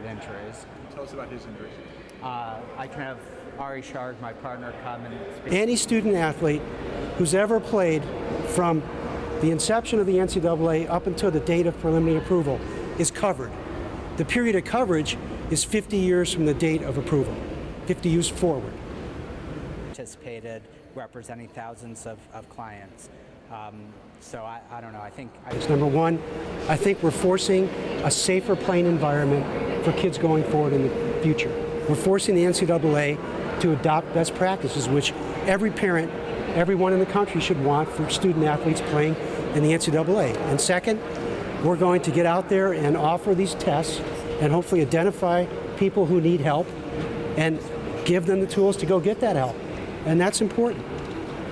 injuries. Tell us about his injuries. I can have Ari Sharg, my partner, come and speak. Any student athlete who's ever played from the inception of the NCAA up until the date of preliminary approval is covered. The period of coverage is 50 years from the date of approval, 50 years forward. Participated, representing thousands of clients. So I don't know, I think... Number one, I think we're forcing a safer playing environment for kids going forward in the future. We're forcing the NCAA to adopt best practices, which every parent, everyone in the country should want for student athletes playing in the NCAA. And second, we're going to get out there and offer these tests and hopefully identify people who need help and give them the tools to go get that help. And that's important.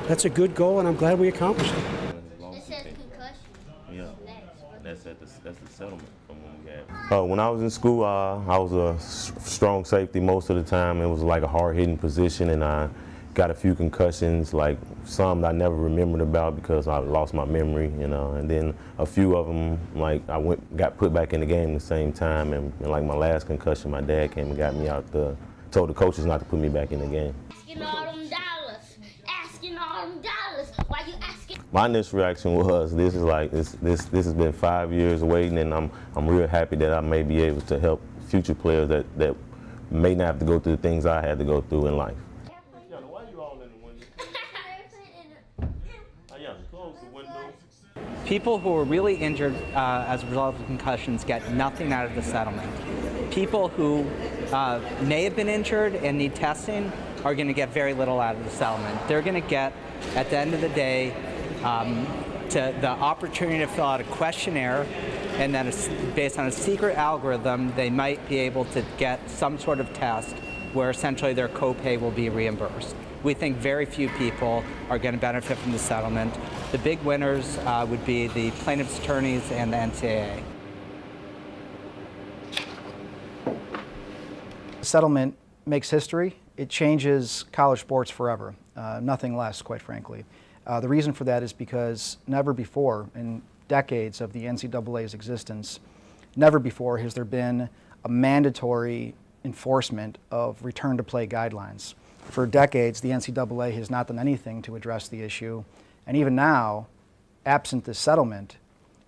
That's a good goal, and I'm glad we accomplished it. It says concussion. Yeah, that's the settlement from when we had. When I was in school, I was a strong safety most of the time. It was like a hard-hitting position, and I got a few concussions, like some that I never remembered about because I lost my memory, you know. And then a few of them, like got put back in the game at the same time. And like my last concussion, my dad came and got me out. Told the coaches not to put me back in the game. Asking all them dollars. Asking all them dollars. Why you asking? My initial reaction was, this has been 5 years waiting, and I'm real happy that I may be able to help future players that may not have to go through the things I had to go through in life. Why are you all in the window? Close the window. People who are really injured as a result of concussions get nothing out of the settlement. People who may have been injured and need testing are going to get very little out of the settlement. They're going to get, at the end of the day, the opportunity to fill out a questionnaire, and then based on a secret algorithm, they might be able to get some sort of test where essentially their copay will be reimbursed. We think very few people are going to benefit from the settlement. The big winners would be the plaintiffs' attorneys and the NCAA. Settlement makes history. It changes college sports forever. Nothing less, quite frankly. The reason for that is because never before, in decades of the NCAA's existence, never before has there been a mandatory enforcement of return-to-play guidelines. For decades, the NCAA has not done anything to address the issue, and even now, absent this settlement,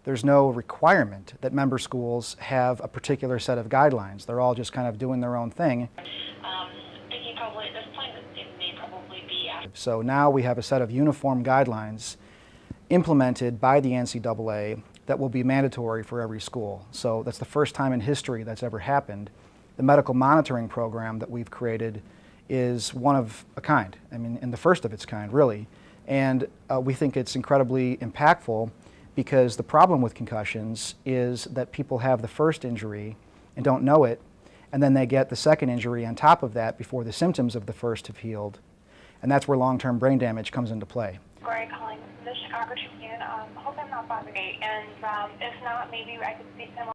there's no requirement that member schools have a particular set of guidelines. They're all just kind of doing their own thing. Thinking probably at this point that it may probably be after. So now we have a set of uniform guidelines implemented by the NCAA that will be mandatory for every school. So that's the first time in history that's ever happened. The medical monitoring program that we've created is one of a kind, and the first of its kind, really. And we think it's incredibly impactful because the problem with concussions is that people have the first injury and don't know it, and then they get the second injury on top of that before the symptoms of the first have healed. And that's where long-term brain damage comes into play. Greg calling from the Chicago Tribune. Hope I'm not bothering you. And if not, maybe I could speak to him.